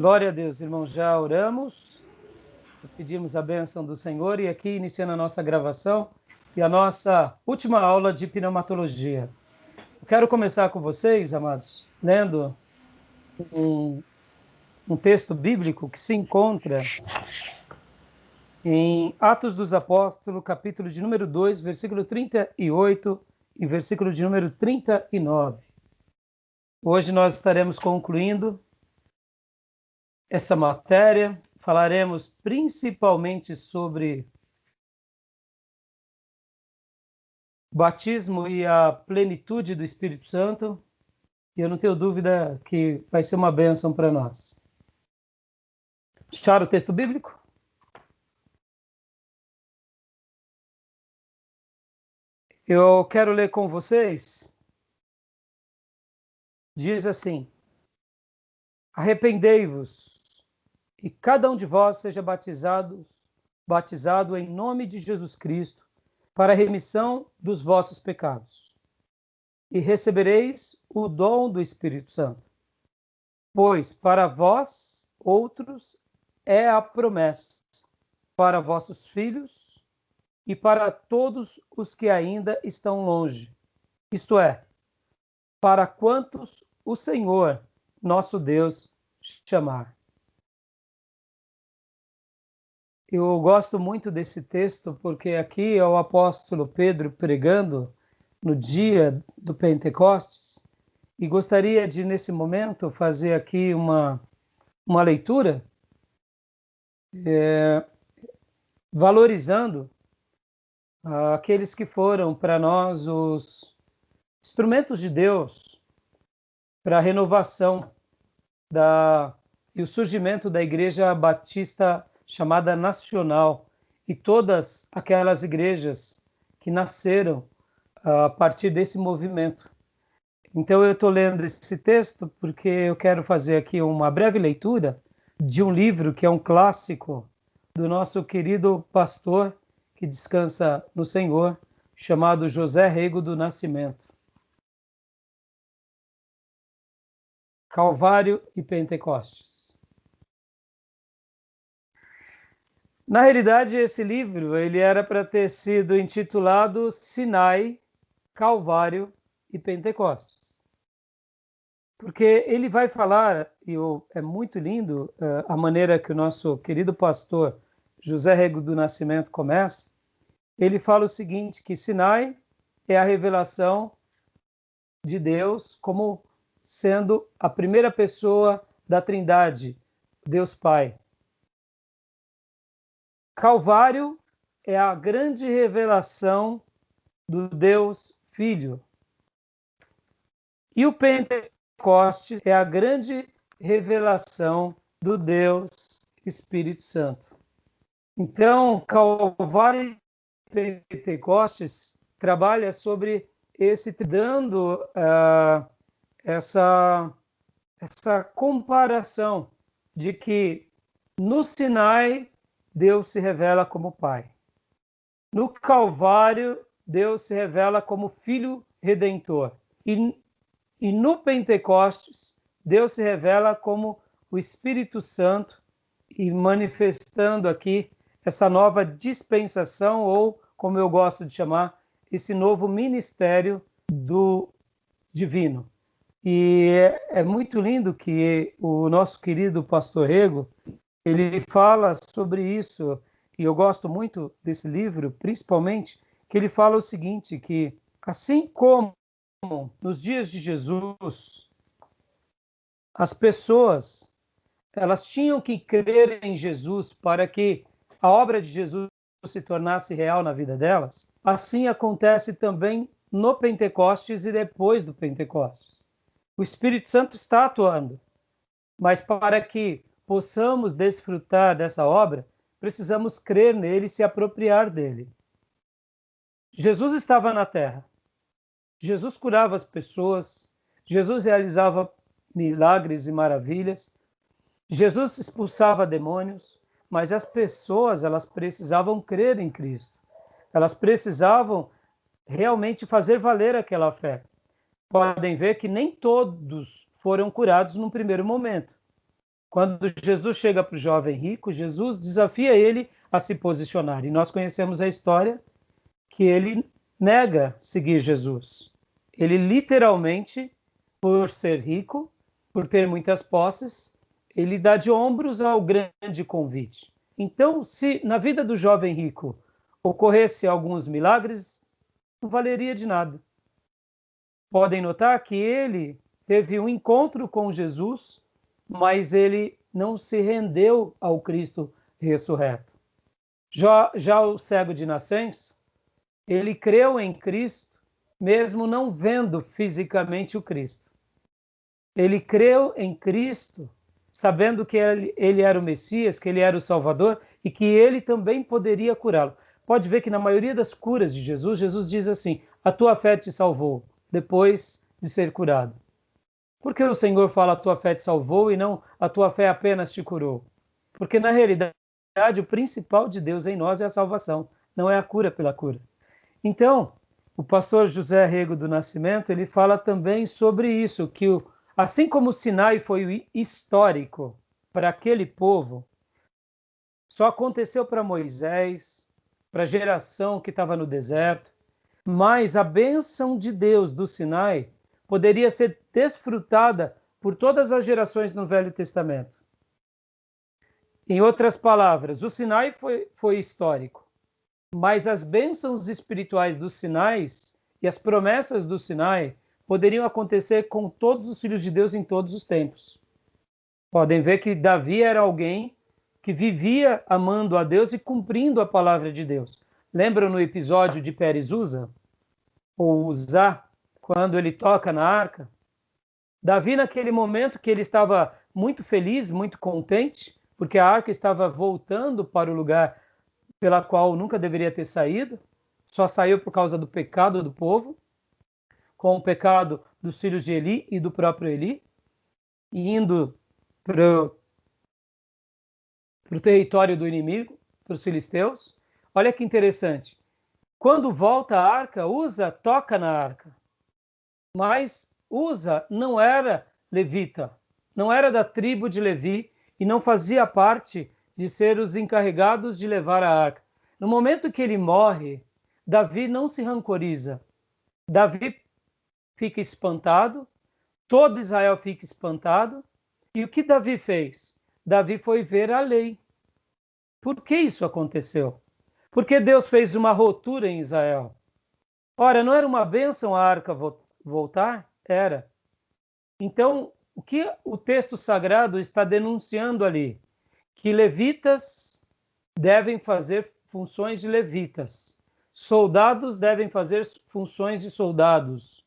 Glória a Deus, irmãos, já oramos, pedimos a bênção do Senhor e aqui iniciando a nossa gravação e a nossa última aula de pneumatologia. Eu quero começar com vocês, amados, lendo um texto bíblico que se encontra em Atos dos Apóstolos, capítulo de número 2, versículo 38 e versículo de número 39. Hoje nós estaremos concluindo essa matéria, falaremos principalmente sobre o batismo e a plenitude do Espírito Santo, e eu não tenho dúvida que vai ser uma bênção para nós. Acharam o texto bíblico? Eu quero ler com vocês. Diz assim: arrependei-vos e cada um de vós seja batizado em nome de Jesus Cristo para a remissão dos vossos pecados. E recebereis o dom do Espírito Santo. Pois para vós outros é a promessa, para vossos filhos e para todos os que ainda estão longe, isto é, para quantos o Senhor, nosso Deus, chamar. Eu gosto muito desse texto porque aqui é o apóstolo Pedro pregando no dia do Pentecostes e gostaria de, nesse momento, fazer aqui uma leitura valorizando aqueles que foram para nós os instrumentos de Deus para a renovação e o surgimento da Igreja Batista chamada Nacional e todas aquelas igrejas que nasceram a partir desse movimento. Então eu estou lendo esse texto porque eu quero fazer aqui uma breve leitura de um livro que é um clássico do nosso querido pastor que descansa no Senhor, chamado José Rego do Nascimento. Calvário e Pentecostes. Na realidade, esse livro ele era para ter sido intitulado Sinai, Calvário e Pentecostes. Porque ele vai falar, e é muito lindo a maneira que o nosso querido pastor José Rego do Nascimento começa. Ele fala o seguinte, que Sinai é a revelação de Deus como sendo a primeira pessoa da Trindade, Deus Pai. Calvário é a grande revelação do Deus Filho. E o Pentecostes é a grande revelação do Deus Espírito Santo. Então, Calvário e Pentecostes trabalha sobre dando essa comparação de que no Sinai Deus se revela como Pai. No Calvário, Deus se revela como Filho Redentor. E no Pentecostes, Deus se revela como o Espírito Santo e manifestando aqui essa nova dispensação, ou, como eu gosto de chamar, esse novo ministério do divino. E é muito lindo que o nosso querido pastor Rego, ele fala sobre isso, e eu gosto muito desse livro, principalmente, que ele fala o seguinte, que assim como nos dias de Jesus, as pessoas, elas tinham que crer em Jesus para que a obra de Jesus se tornasse real na vida delas, assim acontece também no Pentecostes e depois do Pentecostes. O Espírito Santo está atuando, mas para que possamos desfrutar dessa obra, precisamos crer nele e se apropriar dele. Jesus estava na terra. Jesus curava as pessoas. Jesus realizava milagres e maravilhas. Jesus expulsava demônios, mas as pessoas, elas precisavam crer em Cristo. Elas precisavam realmente fazer valer aquela fé. Podem ver que nem todos foram curados num primeiro momento. Quando Jesus chega para o jovem rico, Jesus desafia ele a se posicionar. E nós conhecemos a história que ele nega seguir Jesus. Ele literalmente, por ser rico, por ter muitas posses, ele dá de ombros ao grande convite. Então, se na vida do jovem rico ocorresse alguns milagres, não valeria de nada. Podem notar que ele teve um encontro com Jesus, mas ele não se rendeu ao Cristo ressurreto. Já o cego de nascença, ele creu em Cristo, mesmo não vendo fisicamente o Cristo. Ele creu em Cristo, sabendo que ele era o Messias, que ele era o Salvador e que ele também poderia curá-lo. Pode ver que na maioria das curas de Jesus, Jesus diz assim: a tua fé te salvou, depois de ser curado. Por que o Senhor fala a tua fé te salvou e não a tua fé apenas te curou? Porque na realidade o principal de Deus em nós é a salvação, não é a cura pela cura. Então, o pastor José Rego do Nascimento, ele fala também sobre isso, que assim como o Sinai foi histórico para aquele povo, só aconteceu para Moisés, para a geração que estava no deserto, mas a bênção de Deus do Sinai poderia ser desfrutada por todas as gerações no Velho Testamento. Em outras palavras, o Sinai foi histórico, mas as bênçãos espirituais dos Sinais e as promessas do Sinai poderiam acontecer com todos os filhos de Deus em todos os tempos. Podem ver que Davi era alguém que vivia amando a Deus e cumprindo a palavra de Deus. Lembram no episódio de Pérez Uza, ou Uzá, quando ele toca na arca? Davi, naquele momento que ele estava muito feliz, muito contente, porque a arca estava voltando para o lugar pela qual nunca deveria ter saído, só saiu por causa do pecado do povo, com o pecado dos filhos de Eli e do próprio Eli, e indo para o território do inimigo, para os filisteus. Olha que interessante. Quando volta a arca, Uza toca na arca. Mas Uza não era levita, não era da tribo de Levi e não fazia parte de ser os encarregados de levar a arca. No momento que ele morre, Davi não se rancoriza. Davi fica espantado, todo Israel fica espantado. E o que Davi fez? Davi foi ver a lei. Por que isso aconteceu? Porque Deus fez uma ruptura em Israel. Ora, não era uma bênção a arca voltar? Era. Então, o que o texto sagrado está denunciando ali? Que levitas devem fazer funções de levitas. Soldados devem fazer funções de soldados.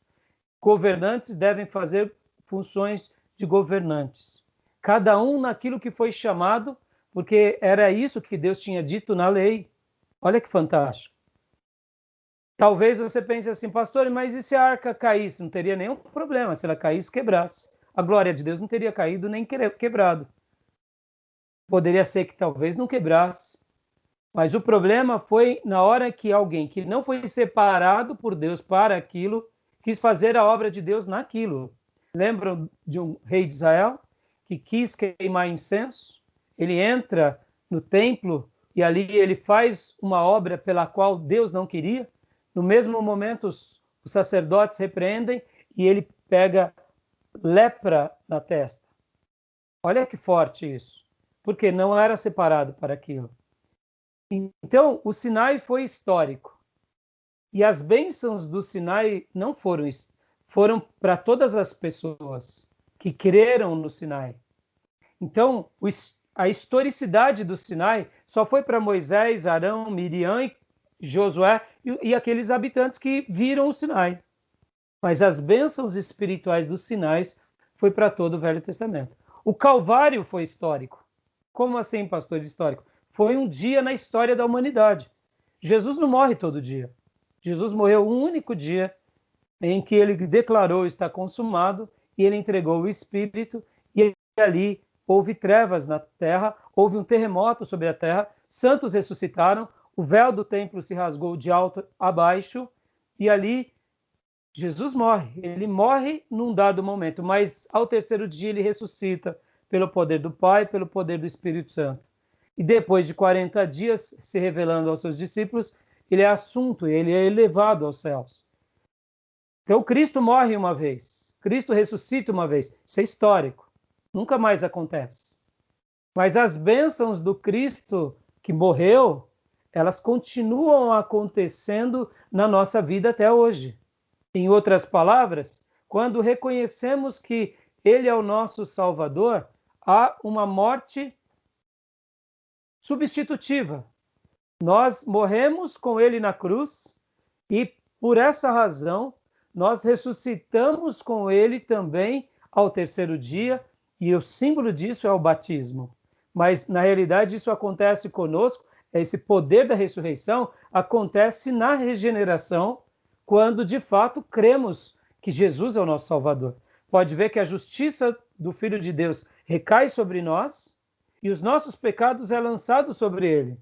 Governantes devem fazer funções de governantes. Cada um naquilo que foi chamado, porque era isso que Deus tinha dito na lei. Olha que fantástico. Talvez você pense assim, pastor, mas e se a arca caísse? Não teria nenhum problema. Se ela caísse, quebrasse. A glória de Deus não teria caído nem quebrado. Poderia ser que talvez não quebrasse. Mas o problema foi na hora que alguém que não foi separado por Deus para aquilo, quis fazer a obra de Deus naquilo. Lembram de um rei de Israel que quis queimar incenso? Ele entra no templo e ali ele faz uma obra pela qual Deus não queria. No mesmo momento, os sacerdotes repreendem e ele pega lepra na testa. Olha que forte isso. Porque não era separado para aquilo. Então, o Sinai foi histórico. E as bênçãos do Sinai não foram para todas as pessoas que creram no Sinai. Então, a historicidade do Sinai só foi para Moisés, Arão, Miriam e Josué e aqueles habitantes que viram o Sinai. Mas as bênçãos espirituais dos Sinais foi para todo o Velho Testamento. O Calvário foi histórico. Como assim, pastor, histórico? Foi um dia na história da humanidade. Jesus não morre todo dia. Jesus morreu um único dia em que ele declarou está consumado e ele entregou o Espírito e ali houve trevas na terra, houve um terremoto sobre a terra, santos ressuscitaram, o véu do templo se rasgou de alto a baixo e ali Jesus morre. Ele morre num dado momento, mas ao terceiro dia ele ressuscita pelo poder do Pai, pelo poder do Espírito Santo. E depois de 40 dias, se revelando aos seus discípulos, ele é assunto, ele é elevado aos céus. Então, Cristo morre uma vez, Cristo ressuscita uma vez. Isso é histórico, nunca mais acontece. Mas as bênçãos do Cristo que morreu, elas continuam acontecendo na nossa vida até hoje. Em outras palavras, quando reconhecemos que Ele é o nosso Salvador, há uma morte substitutiva. Nós morremos com Ele na cruz e, por essa razão, nós ressuscitamos com Ele também ao terceiro dia, e o símbolo disso é o batismo. Mas, na realidade, isso acontece conosco, esse poder da ressurreição acontece na regeneração, quando, de fato, cremos que Jesus é o nosso Salvador. Pode ver que a justiça do Filho de Deus recai sobre nós e os nossos pecados é lançado sobre Ele.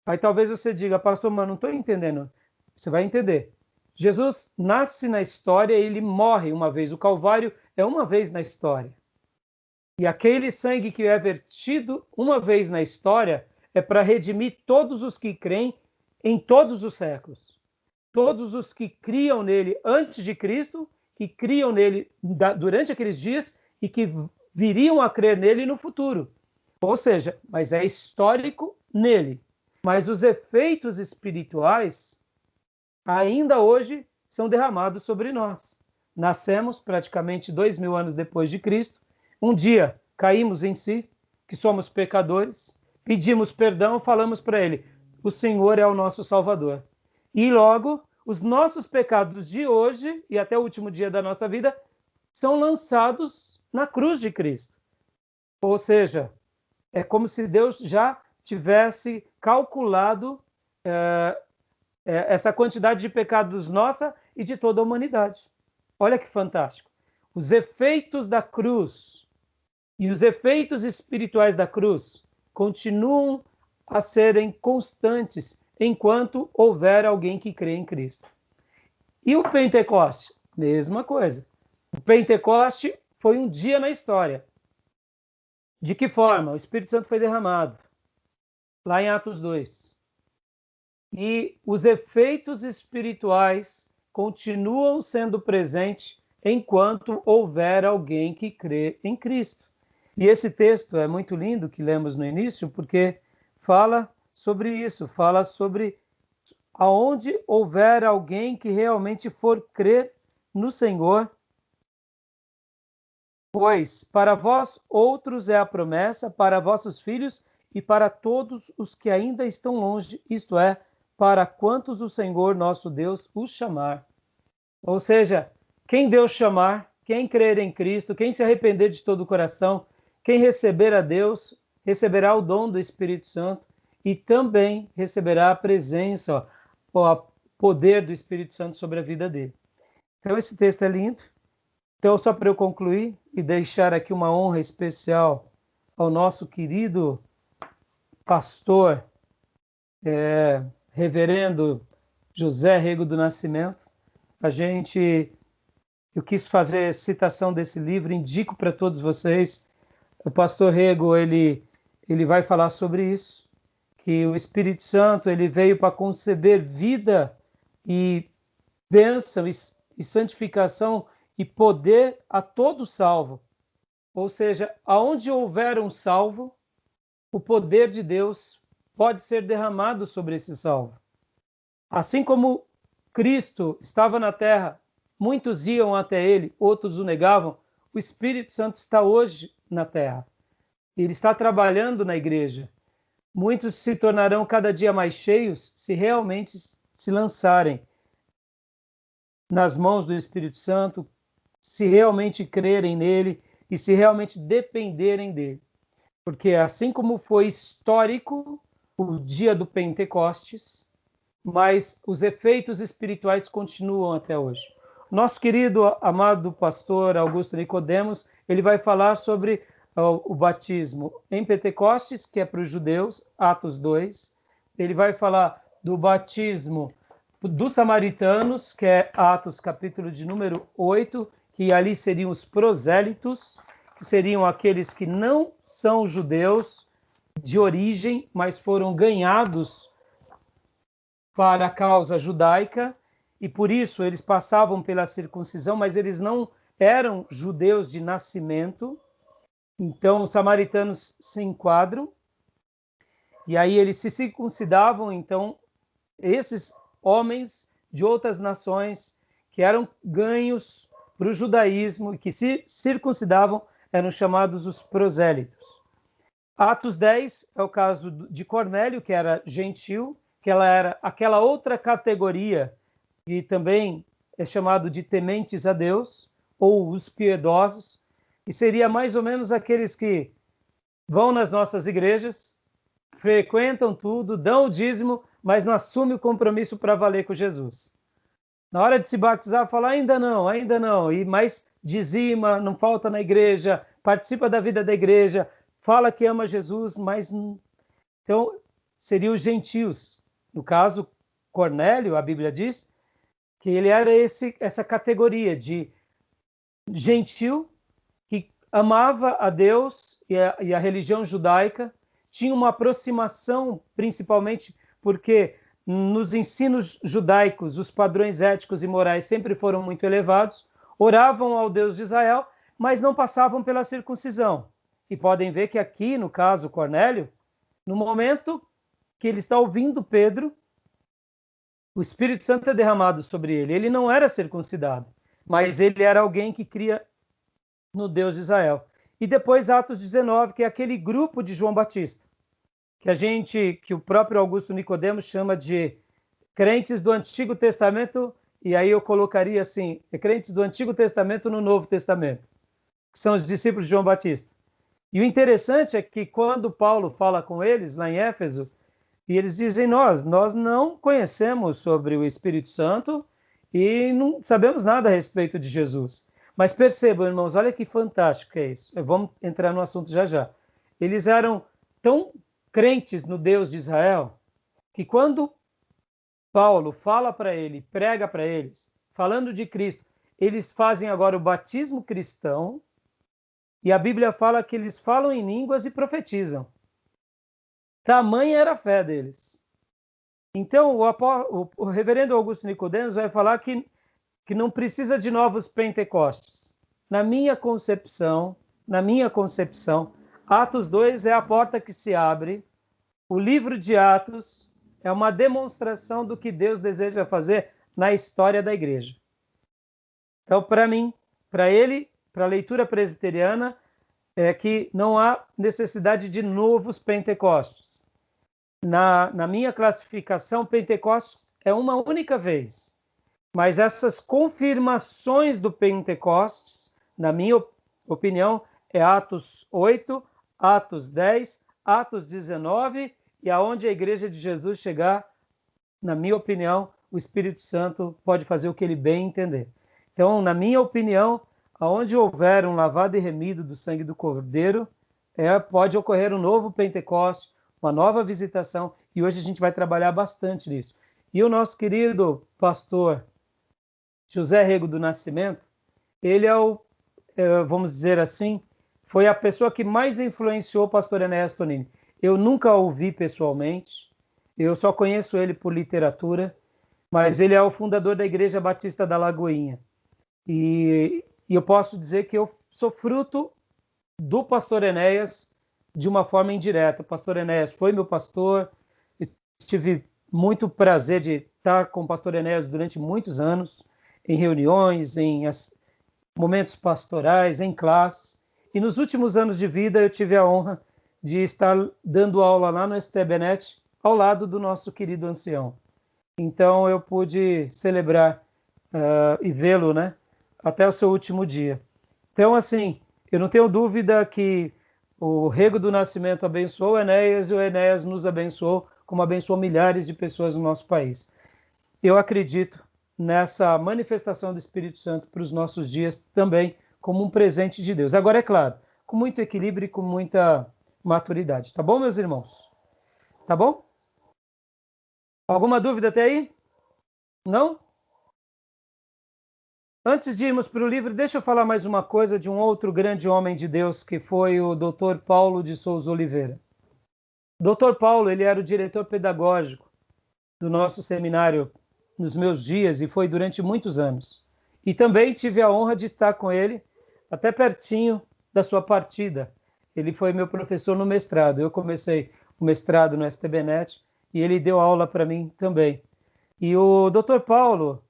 Aí talvez você diga, pastor, mas não estou entendendo. Você vai entender. Jesus nasce na história e ele morre uma vez. O Calvário é uma vez na história. E aquele sangue que é vertido uma vez na história é para redimir todos os que creem em todos os séculos. Todos os que criam nele antes de Cristo, que criam nele durante aqueles dias e que viriam a crer nele no futuro. Ou seja, mas é histórico nele. Mas os efeitos espirituais ainda hoje são derramados sobre nós. Nascemos praticamente 2000 anos depois de Cristo. Um dia caímos em si, que somos pecadores, pedimos perdão, falamos para Ele, o Senhor é o nosso Salvador. E logo, os nossos pecados de hoje e até o último dia da nossa vida são lançados na cruz de Cristo. Ou seja, é como se Deus já tivesse calculado essa quantidade de pecados nossa e de toda a humanidade. Olha que fantástico. Os efeitos da cruz e os efeitos espirituais da cruz continuam a serem constantes enquanto houver alguém que crê em Cristo. E o Pentecoste? Mesma coisa. O Pentecoste foi um dia na história. De que forma? O Espírito Santo foi derramado, lá em Atos 2. E os efeitos espirituais continuam sendo presentes enquanto houver alguém que crê em Cristo. E esse texto é muito lindo, que lemos no início, porque fala sobre isso, fala sobre aonde houver alguém que realmente for crer no Senhor. Pois para vós outros é a promessa, para vossos filhos e para todos os que ainda estão longe, isto é, para quantos o Senhor nosso Deus os chamar. Ou seja, quem Deus chamar, quem crer em Cristo, quem se arrepender de todo o coração, quem receber a Deus, receberá o dom do Espírito Santo e também receberá a presença, o poder do Espírito Santo sobre a vida dele. Então esse texto é lindo. Então, só para eu concluir e deixar aqui uma honra especial ao nosso querido pastor, reverendo José Rego do Nascimento, eu quis fazer citação desse livro, indico para todos vocês. O pastor Rego, ele vai falar sobre isso, que o Espírito Santo ele veio para conceber vida e bênção e santificação e poder a todo salvo. Ou seja, aonde houver um salvo, o poder de Deus pode ser derramado sobre esse salvo. Assim como Cristo estava na terra, muitos iam até ele, outros o negavam, o Espírito Santo está hoje na terra. Ele está trabalhando na igreja. Muitos se tornarão cada dia mais cheios se realmente se lançarem nas mãos do Espírito Santo, se realmente crerem nele e se realmente dependerem dele. Porque assim como foi histórico o dia do Pentecostes, mas os efeitos espirituais continuam até hoje. Nosso querido, amado pastor Augusto Nicodemos, ele vai falar sobre o batismo em Pentecostes, que é para os judeus, Atos 2. Ele vai falar do batismo dos samaritanos, que é Atos capítulo de número 8, que ali seriam os prosélitos, que seriam aqueles que não são judeus de origem, mas foram ganhados para a causa judaica, e por isso eles passavam pela circuncisão, mas eles não eram judeus de nascimento. Então os samaritanos se enquadram, e aí eles se circuncidavam. Então esses homens de outras nações que eram ganhos para o judaísmo e que se circuncidavam eram chamados os prosélitos. Atos 10 é o caso de Cornélio, que era gentil, que ela era aquela outra categoria que também é chamado de tementes a Deus, ou os piedosos, e seria mais ou menos aqueles que vão nas nossas igrejas, frequentam tudo, dão o dízimo, mas não assumem o compromisso para valer com Jesus. Na hora de se batizar, fala ainda não, e mais dizima, não falta na igreja, participa da vida da igreja, fala que ama Jesus, mas... Então, seriam os gentios. No caso, Cornélio, a Bíblia diz que ele era essa categoria de gentil que amava a Deus e a religião judaica, tinha uma aproximação, principalmente porque nos ensinos judaicos os padrões éticos e morais sempre foram muito elevados, oravam ao Deus de Israel, mas não passavam pela circuncisão. E podem ver que aqui, no caso Cornélio, no momento que ele está ouvindo Pedro, o Espírito Santo é derramado sobre ele. Ele não era circuncidado, mas ele era alguém que cria no Deus de Israel. E depois Atos 19, que é aquele grupo de João Batista, que o próprio Augusto Nicodemos chama de crentes do Antigo Testamento, e aí eu colocaria assim, crentes do Antigo Testamento no Novo Testamento, que são os discípulos de João Batista. E o interessante é que quando Paulo fala com eles, lá em Éfeso, e eles dizem, nós não conhecemos sobre o Espírito Santo e não sabemos nada a respeito de Jesus. Mas percebam, irmãos, olha que fantástico que é isso. Vamos entrar no assunto já já. Eles eram tão crentes no Deus de Israel, que quando Paulo fala para ele, prega para eles, falando de Cristo, eles fazem agora o batismo cristão, e a Bíblia fala que eles falam em línguas e profetizam. Tamanha era a fé deles. Então, o reverendo Augusto Nicodemos vai falar que não precisa de novos Pentecostes. Na minha concepção, Atos 2 é a porta que se abre. O livro de Atos é uma demonstração do que Deus deseja fazer na história da igreja. Então, para mim, para ele, para a leitura presbiteriana, é que não há necessidade de novos Pentecostes. Na minha classificação, Pentecostes é uma única vez. Mas essas confirmações do Pentecostes, na minha opinião, é Atos 8, Atos 10, Atos 19, e aonde a Igreja de Jesus chegar, na minha opinião, o Espírito Santo pode fazer o que ele bem entender. Então, na minha opinião, aonde houver um lavado e remido do sangue do Cordeiro, pode ocorrer um novo Pentecostes, uma nova visitação, e hoje a gente vai trabalhar bastante nisso. E o nosso querido pastor José Rego do Nascimento, ele vamos dizer assim, foi a pessoa que mais influenciou o pastor Enéas Tonini. Eu nunca o vi pessoalmente, eu só conheço ele por literatura, mas ele é o fundador da Igreja Batista da Lagoinha. E eu posso dizer que eu sou fruto do pastor Enéas de uma forma indireta. O pastor Enéas foi meu pastor, eu tive muito prazer de estar com o pastor Enéas durante muitos anos, em reuniões, em momentos pastorais, em classes. E nos últimos anos de vida eu tive a honra de estar dando aula lá no STBnet, ao lado do nosso querido ancião. Então eu pude celebrar e vê-lo, né, até o seu último dia. Então, assim, eu não tenho dúvida que o Rego do Nascimento abençoou o Enéas e o Enéas nos abençoou, como abençoou milhares de pessoas no nosso país. Eu acredito nessa manifestação do Espírito Santo para os nossos dias também, como um presente de Deus. Agora, é claro, com muito equilíbrio e com muita maturidade. Tá bom, meus irmãos? Tá bom? Alguma dúvida até aí? Não? Então tá bom. Então, Antes de irmos para o livro, deixa eu falar mais uma coisa de um outro grande homem de Deus, que foi o Dr. Paulo de Souza Oliveira. O Dr. Paulo, ele era o diretor pedagógico do nosso seminário nos meus dias e foi durante muitos anos. E também tive a honra de estar com ele até pertinho da sua partida. Ele foi meu professor no mestrado. Eu comecei o mestrado no STBnet e ele deu aula para mim também. E o Dr. Paulo,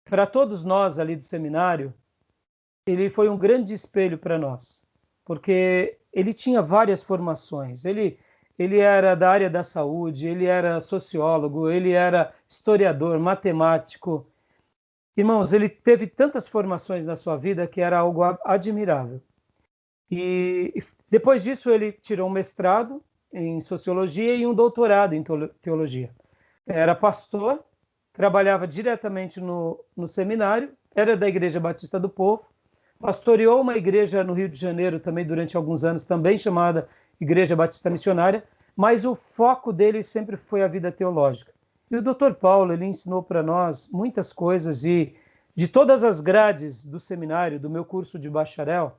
para todos nós ali do seminário, ele foi um grande espelho para nós, porque ele tinha várias formações. Ele era da área da saúde, ele era sociólogo, ele era historiador, matemático. Irmãos, ele teve tantas formações na sua vida que era algo admirável. E depois disso ele tirou um mestrado em sociologia e um doutorado em teologia. Era pastor, trabalhava diretamente no seminário, era da Igreja Batista do Povo, pastoreou uma igreja no Rio de Janeiro também durante alguns anos, também chamada Igreja Batista Missionária, mas o foco dele sempre foi a vida teológica. E o Dr. Paulo, ele ensinou para nós muitas coisas e de todas as grades do seminário, do meu curso de bacharel,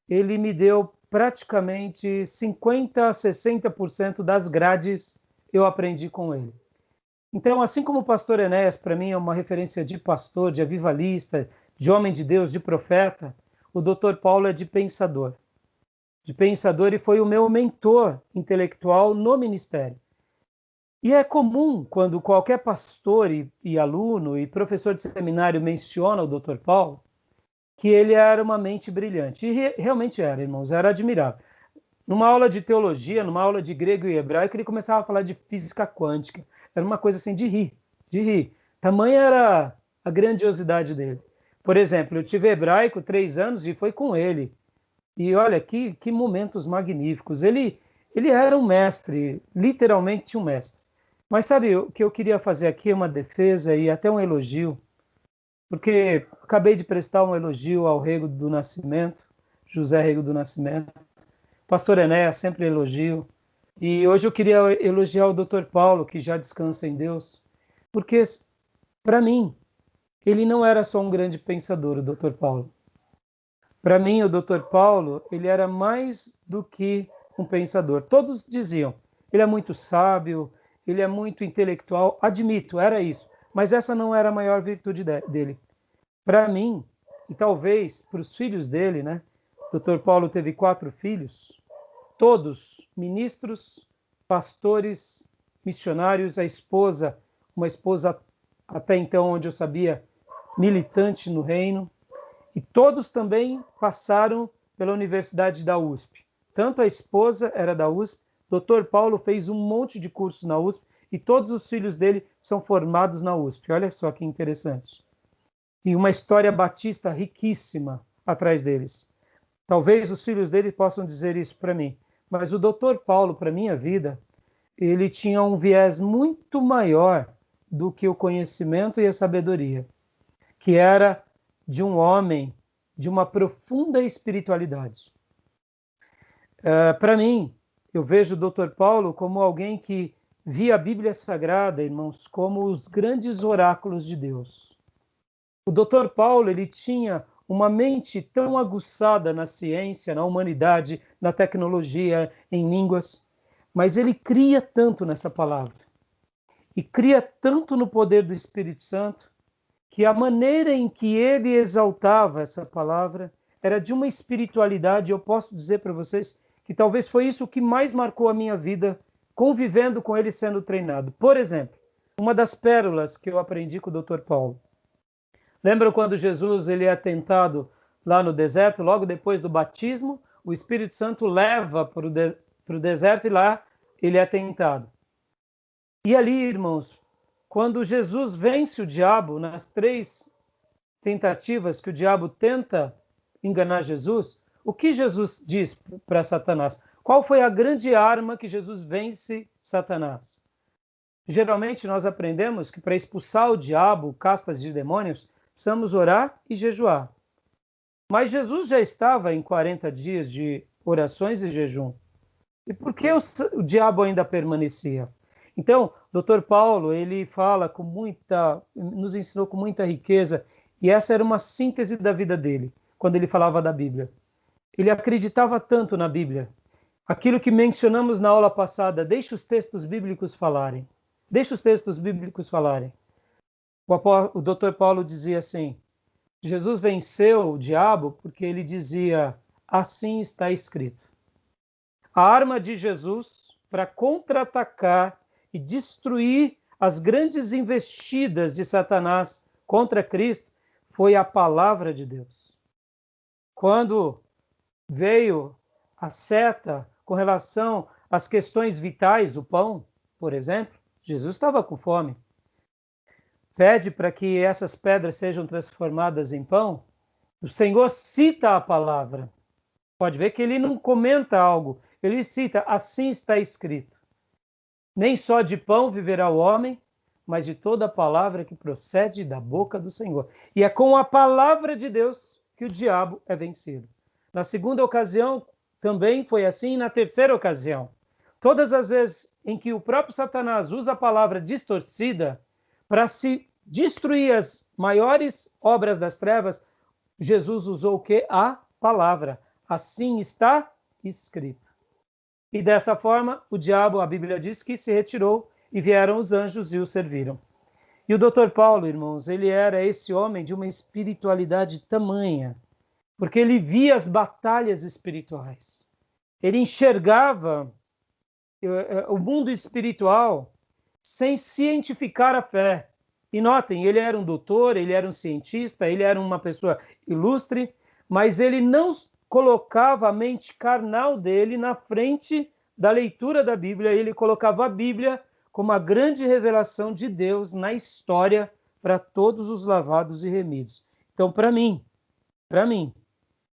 ele me deu praticamente 50% a 60% das grades eu aprendi com ele. Então, assim como o pastor Enéas, para mim, é uma referência de pastor, de avivalista, de homem de Deus, de profeta, o Dr. Paulo é de pensador. De pensador, e foi o meu mentor intelectual no ministério. E é comum, quando qualquer pastor e aluno e professor de seminário menciona o Dr. Paulo, que ele era uma mente brilhante. E realmente era, irmãos, era admirável. Numa aula de teologia, numa aula de grego e hebraico, ele começava a falar de física quântica. Era uma coisa assim de rir, de rir. Tamanha era a grandiosidade dele. Por exemplo, eu tive hebraico 3 anos e foi com ele. E olha, que momentos magníficos. Ele era um mestre, literalmente um mestre. Mas sabe, o que eu queria fazer aqui é uma defesa e até um elogio, porque acabei de prestar um elogio ao Rego do Nascimento, José Rego do Nascimento. Pastor Enéas, sempre elogio. E hoje eu queria elogiar o Dr. Paulo, que já descansa em Deus, porque, para mim, ele não era só um grande pensador, o Dr. Paulo. Para mim, o Dr. Paulo, ele era mais do que um pensador. Todos diziam, ele é muito sábio, ele é muito intelectual. Admito, era isso. Mas essa não era a maior virtude dele. Para mim, e talvez para os filhos dele, né? O Dr. Paulo teve 4 filhos, todos ministros, pastores, missionários, a esposa, uma esposa até então, onde eu sabia, militante no reino, e todos também passaram pela Universidade da USP. Tanto a esposa era da USP, Dr. Paulo fez um monte de cursos na USP, e todos os filhos dele são formados na USP. Olha só que interessante. E uma história batista riquíssima atrás deles. Talvez os filhos dele possam dizer isso para mim. Mas o Dr. Paulo, para a minha vida, ele tinha um viés muito maior do que o conhecimento e a sabedoria, que era de um homem de uma profunda espiritualidade. Para mim, eu vejo o Dr. Paulo como alguém que via a Bíblia Sagrada, irmãos, como os grandes oráculos de Deus. O Dr. Paulo, ele tinha uma mente tão aguçada na ciência, na humanidade, na tecnologia, em línguas, mas ele cria tanto nessa palavra e cria tanto no poder do Espírito Santo, que a maneira em que ele exaltava essa palavra era de uma espiritualidade. Eu posso dizer para vocês que talvez foi isso que mais marcou a minha vida, convivendo com ele, sendo treinado. Por exemplo, uma das pérolas que eu aprendi com o Dr. Paulo. Lembram quando Jesus ele é tentado lá no deserto, logo depois do batismo, o Espírito Santo leva para o deserto e lá ele é tentado. E ali, irmãos, quando Jesus vence o diabo nas 3 tentativas que o diabo tenta enganar Jesus, o que Jesus diz para Satanás? Qual foi a grande arma que Jesus vence Satanás? Geralmente nós aprendemos que para expulsar o diabo, castas de demônios, precisamos orar e jejuar. Mas Jesus já estava em 40 dias de orações e jejum. E por que o diabo ainda permanecia? Então, Dr. Paulo, ele fala nos ensinou com muita riqueza E essa era uma síntese da vida dele, quando ele falava da Bíblia. Ele acreditava tanto na Bíblia. Aquilo que mencionamos na aula passada, deixa os textos bíblicos falarem. Deixa os textos bíblicos falarem. O Dr. Paulo dizia assim, Jesus venceu o diabo porque ele dizia, assim está escrito. A arma de Jesus para contra-atacar e destruir as grandes investidas de Satanás contra Cristo foi a palavra de Deus. Quando veio a seta com relação às questões vitais, o pão, por exemplo, Jesus estava com fome. Pede para que essas pedras sejam transformadas em pão. O Senhor cita a palavra. Pode ver que ele não comenta algo, ele cita, assim está escrito. Nem só de pão viverá o homem, mas de toda a palavra que procede da boca do Senhor. E é com a palavra de Deus que o diabo é vencido. Na segunda ocasião também foi assim, e na terceira ocasião. Todas as vezes em que o próprio Satanás usa a palavra distorcida para se destruir as maiores obras das trevas, Jesus usou o quê? A palavra. Assim está escrito. E dessa forma, o diabo, a Bíblia diz que se retirou e vieram os anjos e o serviram. E o Dr. Paulo, irmãos, ele era esse homem de uma espiritualidade tamanha, porque ele via as batalhas espirituais. Ele enxergava o mundo espiritual sem cientificar a fé. E notem, ele era um doutor, ele era um cientista, ele era uma pessoa ilustre, mas ele não colocava a mente carnal dele na frente da leitura da Bíblia, ele colocava a Bíblia como a grande revelação de Deus na história para todos os lavados e remidos. Então, para mim,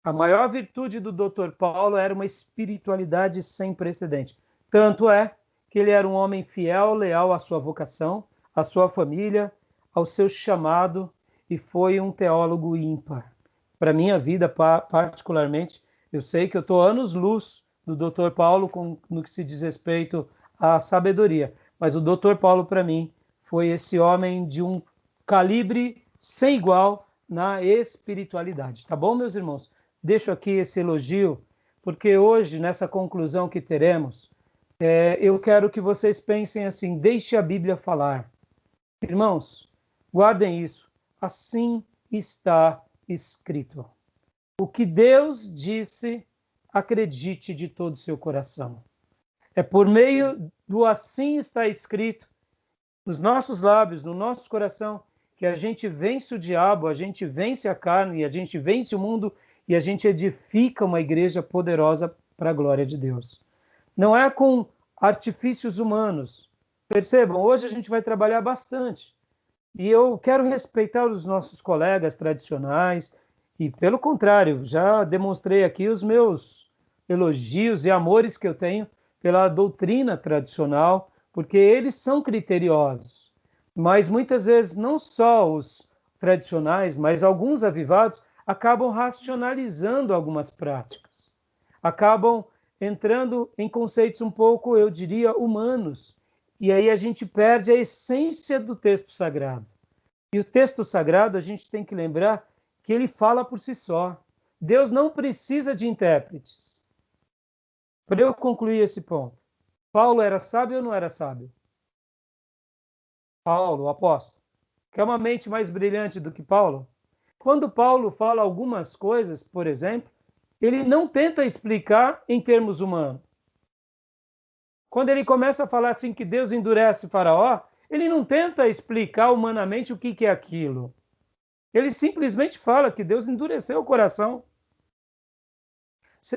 a maior virtude do Dr. Paulo era uma espiritualidade sem precedente. Tanto é que ele era um homem fiel, leal à sua vocação, à sua família, ao seu chamado, e foi um teólogo ímpar. Para minha vida, particularmente, eu sei que eu estou anos-luz do Dr. Paulo no que se diz respeito à sabedoria, mas o Dr. Paulo, para mim, foi esse homem de um calibre sem igual na espiritualidade. Tá bom, meus irmãos? Deixo aqui esse elogio, porque hoje, nessa conclusão que teremos, eu quero que vocês pensem assim, deixe a Bíblia falar. Irmãos, guardem isso. Assim está escrito. O que Deus disse, acredite de todo o seu coração. É por meio do assim está escrito, nos nossos lábios, no nosso coração, que a gente vence o diabo, a gente vence a carne, a gente vence o mundo e a gente edifica uma igreja poderosa para a glória de Deus. Não é com artifícios humanos. Percebam, hoje a gente vai trabalhar bastante. E eu quero respeitar os nossos colegas tradicionais e, pelo contrário, já demonstrei aqui os meus elogios e amores que eu tenho pela doutrina tradicional, porque eles são criteriosos. Mas muitas vezes não só os tradicionais, mas alguns avivados acabam racionalizando algumas práticas. Acabam entrando em conceitos um pouco, eu diria, humanos. E aí a gente perde a essência do texto sagrado. E o texto sagrado, a gente tem que lembrar que ele fala por si só. Deus não precisa de intérpretes. Para eu concluir esse ponto, Paulo era sábio ou não era sábio? Paulo, o apóstolo, que é uma mente mais brilhante do que Paulo. Quando Paulo fala algumas coisas, por exemplo, ele não tenta explicar em termos humanos. Quando ele começa a falar assim que Deus endurece Faraó, ele não tenta explicar humanamente o que é aquilo. Ele simplesmente fala que Deus endureceu o coração.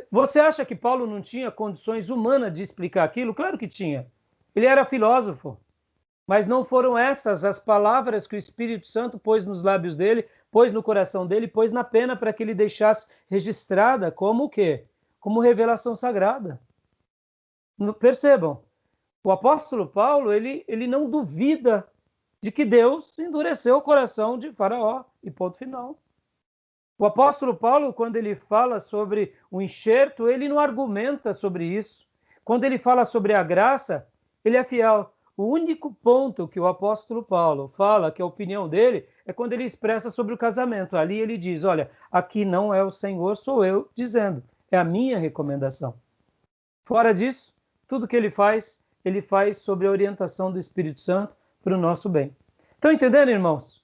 Você acha que Paulo não tinha condições humanas de explicar aquilo? Claro que tinha. Ele era filósofo. Mas não foram essas as palavras que o Espírito Santo pôs nos lábios dele, pôs no coração dele, pôs na pena para que ele deixasse registrada como o quê? Como revelação sagrada. Percebam, o apóstolo Paulo, ele não duvida de que Deus endureceu o coração de Faraó, e ponto final. O apóstolo Paulo, quando ele fala sobre o enxerto, ele não argumenta sobre isso. Quando ele fala sobre a graça, ele é fiel. O único ponto que o apóstolo Paulo fala, que é a opinião dele, é quando ele expressa sobre o casamento. Ali ele diz, olha, aqui não é o Senhor, sou eu dizendo. É a minha recomendação. Fora disso, tudo que ele faz sob a orientação do Espírito Santo para o nosso bem. Estão entendendo, irmãos?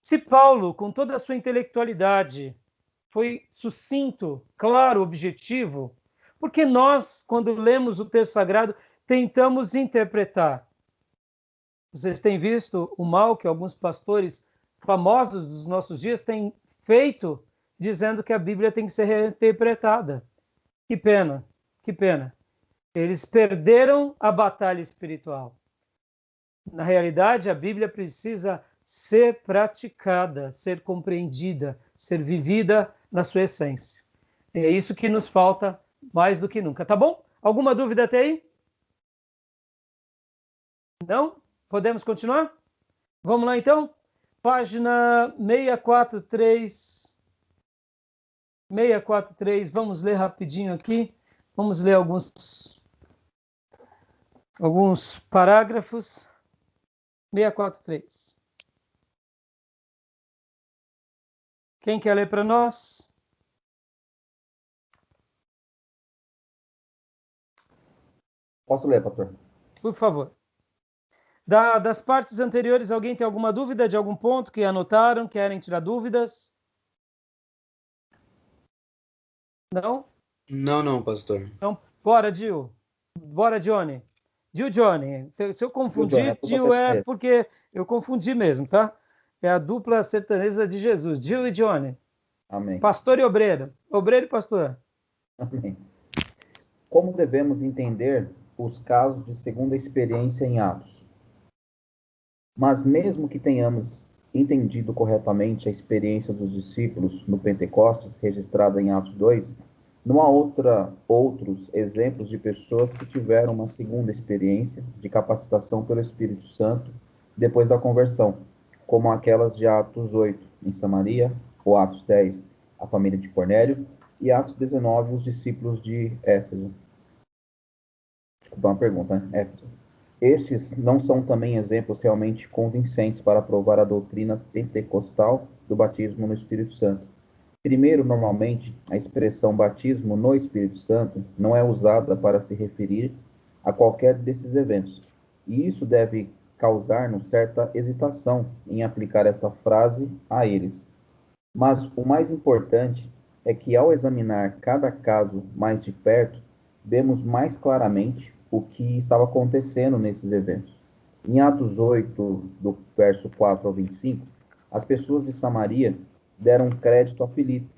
Se Paulo, com toda a sua intelectualidade, foi sucinto, claro, objetivo, porque nós, quando lemos o texto sagrado, tentamos interpretar. Vocês têm visto o mal que alguns pastores famosos dos nossos dias têm feito, dizendo que a Bíblia tem que ser reinterpretada. Que pena, que pena. Eles perderam a batalha espiritual. Na realidade, a Bíblia precisa ser praticada, ser compreendida, ser vivida na sua essência. É isso que nos falta mais do que nunca, tá bom? Alguma dúvida até aí? Não? Podemos continuar? Vamos lá então? Página 643. 643, vamos ler rapidinho aqui. Vamos ler alguns parágrafos. 643. Quem quer ler para nós? Posso ler, pastor? Por favor. Das partes anteriores, alguém tem alguma dúvida de algum ponto que anotaram, querem tirar dúvidas? Não? Não, pastor. Então, bora, Gil. Bora, Johnny. Johnny. Se eu confundir, Gil é porque eu confundi mesmo, tá? É a dupla sertaneja de Jesus, Gil e Johnny. Amém. Pastor e obreiro. Obreiro e pastor. Amém. Como devemos entender os casos de segunda experiência em Atos? Mas mesmo que tenhamos entendido corretamente a experiência dos discípulos no Pentecostes, registrada em Atos 2, não há outros exemplos de pessoas que tiveram uma segunda experiência de capacitação pelo Espírito Santo depois da conversão, como aquelas de Atos 8, em Samaria, ou Atos 10, a família de Cornélio, e Atos 19, os discípulos de Éfeso. Desculpa, uma pergunta, né? Éfeso. Estes não são também exemplos realmente convincentes para provar a doutrina pentecostal do batismo no Espírito Santo. Primeiro, normalmente, a expressão batismo no Espírito Santo não é usada para se referir a qualquer desses eventos. E isso deve causar-nos certa hesitação em aplicar esta frase a eles. Mas o mais importante é que, ao examinar cada caso mais de perto, vemos mais claramente o que estava acontecendo nesses eventos. Em Atos 8, do verso 4 ao 25, as pessoas de Samaria deram crédito a Filipe,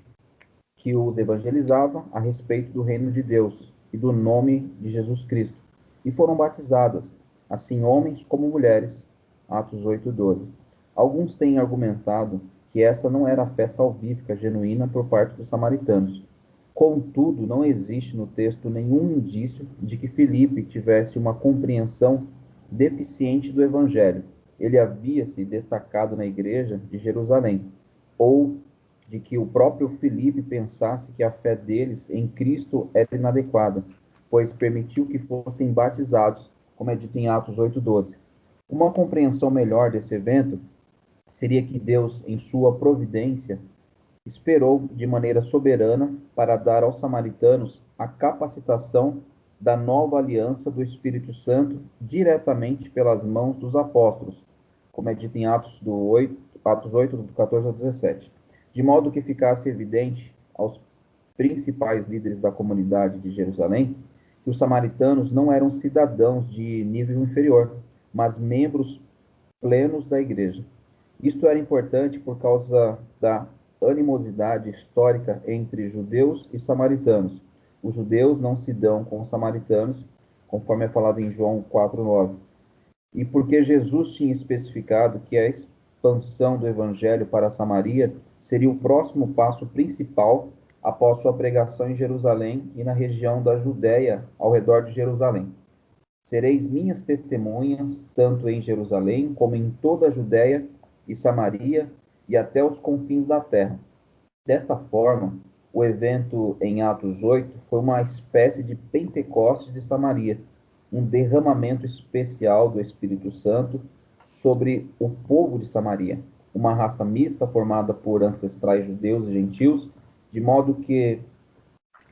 que os evangelizava a respeito do reino de Deus e do nome de Jesus Cristo, e foram batizadas, assim homens como mulheres. Atos 8:12. Alguns têm argumentado que essa não era a fé salvífica genuína por parte dos samaritanos. Contudo, não existe no texto nenhum indício de que Filipe tivesse uma compreensão deficiente do Evangelho. Ele havia se destacado na igreja de Jerusalém, ou de que o próprio Filipe pensasse que a fé deles em Cristo era inadequada, pois permitiu que fossem batizados, como é dito em Atos 8:12. Uma compreensão melhor desse evento seria que Deus, em sua providência, esperou de maneira soberana para dar aos samaritanos a capacitação da nova aliança do Espírito Santo diretamente pelas mãos dos apóstolos, como é dito em Atos 8, do 14 ao 17, de modo que ficasse evidente aos principais líderes da comunidade de Jerusalém que os samaritanos não eram cidadãos de nível inferior, mas membros plenos da igreja. Isto era importante por causa da animosidade histórica entre judeus e samaritanos. Os judeus não se dão com os samaritanos, conforme é falado em João 4:9. E porque Jesus tinha especificado que a expansão do evangelho para Samaria seria o próximo passo principal após sua pregação em Jerusalém e na região da Judéia ao redor de Jerusalém. Sereis minhas testemunhas, tanto em Jerusalém como em toda a Judéia e Samaria e até os confins da terra. Desta forma, o evento em Atos 8 foi uma espécie de Pentecostes de Samaria, um derramamento especial do Espírito Santo sobre o povo de Samaria. uma raça mista formada por ancestrais judeus e gentios, de modo que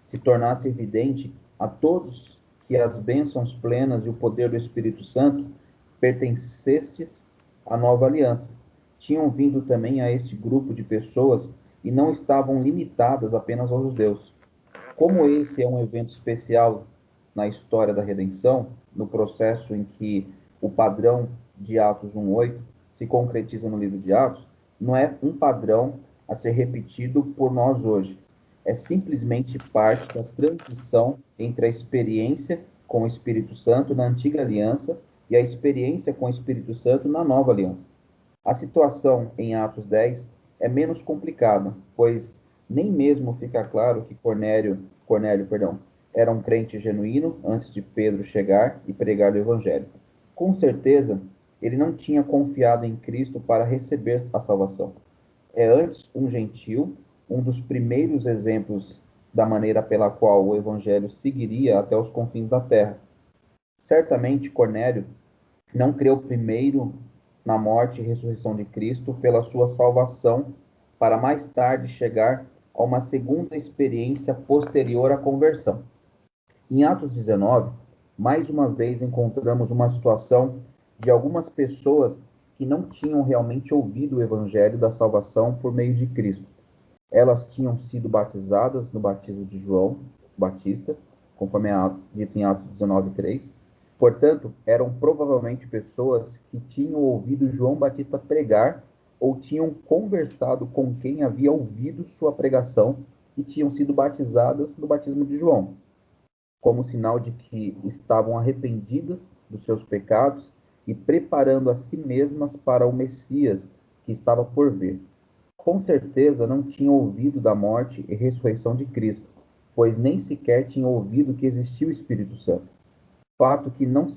se tornasse evidente a todos que as bênçãos plenas e o poder do Espírito Santo pertencestes à nova aliança. Tinham vindo também a este grupo de pessoas e não estavam limitadas apenas aos judeus. Como esse é um evento especial na história da redenção, no processo em que o padrão de Atos 1:8 se concretiza no livro de Atos, não é um padrão a ser repetido por nós hoje. É simplesmente parte da transição entre a experiência com o Espírito Santo na antiga aliança e a experiência com o Espírito Santo na nova aliança. A situação em Atos 10 é menos complicada, pois nem mesmo fica claro que Cornélio, era um crente genuíno antes de Pedro chegar e pregar o Evangelho. Com certeza, ele não tinha confiado em Cristo para receber a salvação. É antes um gentil, um dos primeiros exemplos da maneira pela qual o Evangelho seguiria até os confins da terra. Certamente, Cornélio não creu primeiro na morte e ressurreição de Cristo pela sua salvação, para mais tarde chegar a uma segunda experiência posterior à conversão. Em Atos 19, mais uma vez encontramos uma situação de algumas pessoas que não tinham realmente ouvido o evangelho da salvação por meio de Cristo. Elas tinham sido batizadas no batismo de João Batista, conforme é dito em Atos 19:3. Portanto, eram provavelmente pessoas que tinham ouvido João Batista pregar ou tinham conversado com quem havia ouvido sua pregação e tinham sido batizadas no batismo de João, como sinal de que estavam arrependidas dos seus pecados e preparando a si mesmas para o Messias que estava por vir. Com certeza não tinham ouvido da morte e ressurreição de Cristo, pois nem sequer tinham ouvido que existia o Espírito Santo. Fato que não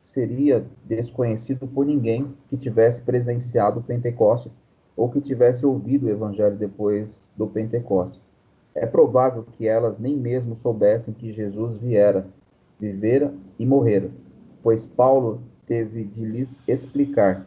seria desconhecido por ninguém que tivesse presenciado o Pentecostes ou que tivesse ouvido o Evangelho depois do Pentecostes. É provável que elas nem mesmo soubessem que Jesus vivera e morrera, pois Paulo teve de lhes explicar.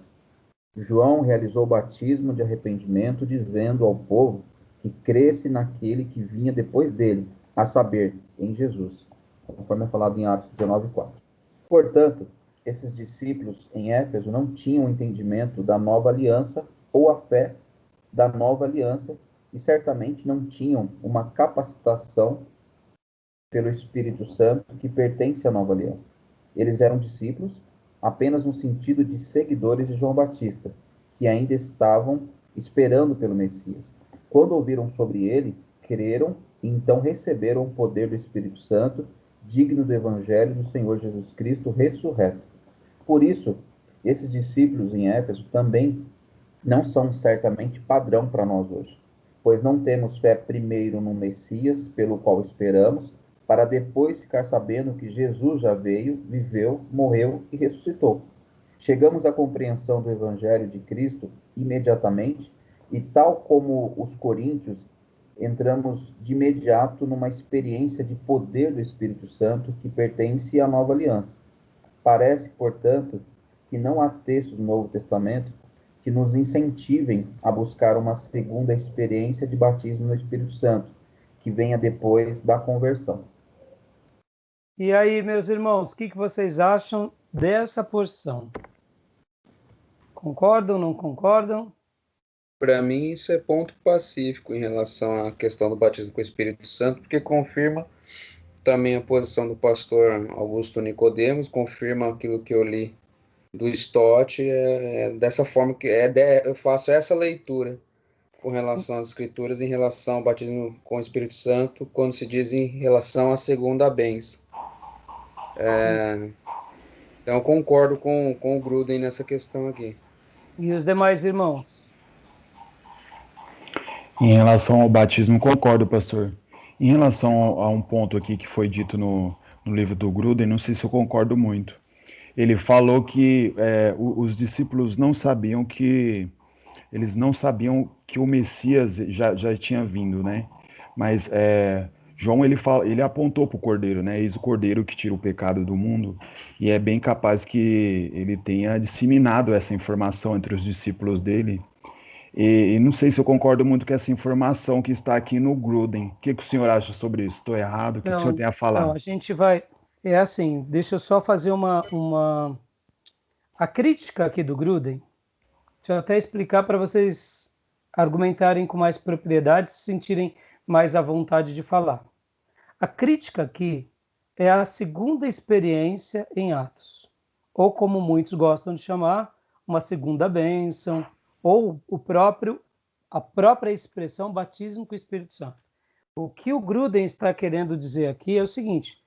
João realizou o batismo de arrependimento, dizendo ao povo que cresce naquele que vinha depois dele, a saber, em Jesus, conforme é falado em Atos 19:4. Portanto, esses discípulos em Éfeso não tinham entendimento da nova aliança ou a fé da nova aliança e certamente não tinham uma capacitação pelo Espírito Santo que pertence à nova aliança. Eles eram discípulos apenas no sentido de seguidores de João Batista, que ainda estavam esperando pelo Messias. Quando ouviram sobre ele, creram e então receberam o poder do Espírito Santo, digno do Evangelho do Senhor Jesus Cristo ressurreto. Por isso, esses discípulos em Éfeso também não são certamente padrão para nós hoje, pois não temos fé primeiro no Messias, pelo qual esperamos, para depois ficar sabendo que Jesus já veio, viveu, morreu e ressuscitou. Chegamos à compreensão do Evangelho de Cristo imediatamente e, tal como os coríntios, entramos de imediato numa experiência de poder do Espírito Santo que pertence à nova aliança. Parece, portanto, que não há textos do Novo Testamento que nos incentivem a buscar uma segunda experiência de batismo no Espírito Santo, que venha depois da conversão. E aí, meus irmãos, o que vocês acham dessa porção? Concordam, não concordam? Para mim, isso é ponto pacífico em relação à questão do batismo com o Espírito Santo, porque confirma também a posição do pastor Augusto Nicodemos, confirma aquilo que eu li do Stott, dessa forma que eu faço essa leitura com relação às Escrituras, em relação ao batismo com o Espírito Santo, quando se diz em relação à segunda bênção. Então, eu concordo com o Gruden nessa questão aqui. E os demais irmãos? Em relação ao batismo, concordo, pastor. Em relação a um ponto aqui que foi dito no livro do Gruden, não sei se eu concordo muito. Ele falou que os discípulos não sabiam que o Messias já tinha vindo, né? Mas João ele apontou para o Cordeiro, né? Eis o Cordeiro que tira o pecado do mundo, e é bem capaz que ele tenha disseminado essa informação entre os discípulos dele, E não sei se eu concordo muito com essa informação que está aqui no Gruden. O que o senhor acha sobre isso? Estou errado? O que o senhor tem a falar? Não, a gente vai... É assim, deixa eu só fazer a crítica aqui do Gruden. Deixa eu até explicar para vocês argumentarem com mais propriedade, se sentirem mais à vontade de falar. A crítica aqui é a segunda experiência em Atos, ou como muitos gostam de chamar, uma segunda bênção, ou a própria expressão batismo com o Espírito Santo. O que o Gruden está querendo dizer aqui é o seguinte,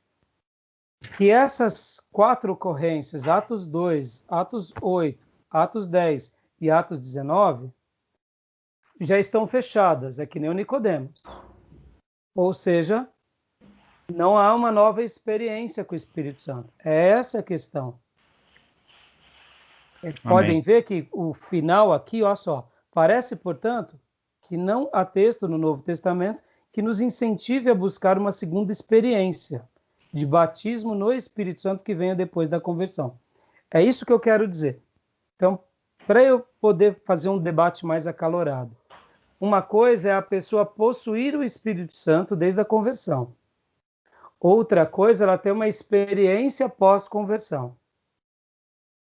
que essas 4 ocorrências, Atos 2, Atos 8, Atos 10 e Atos 19, já estão fechadas, é que nem o Nicodemos. Ou seja, não há uma nova experiência com o Espírito Santo. É essa a questão. Podem ver que o final aqui, olha só, parece, portanto, que não há texto no Novo Testamento que nos incentive a buscar uma segunda experiência de batismo no Espírito Santo que venha depois da conversão. É isso que eu quero dizer. Então, para eu poder fazer um debate mais acalorado, uma coisa é a pessoa possuir o Espírito Santo desde a conversão. Outra coisa, ela ter uma experiência pós-conversão.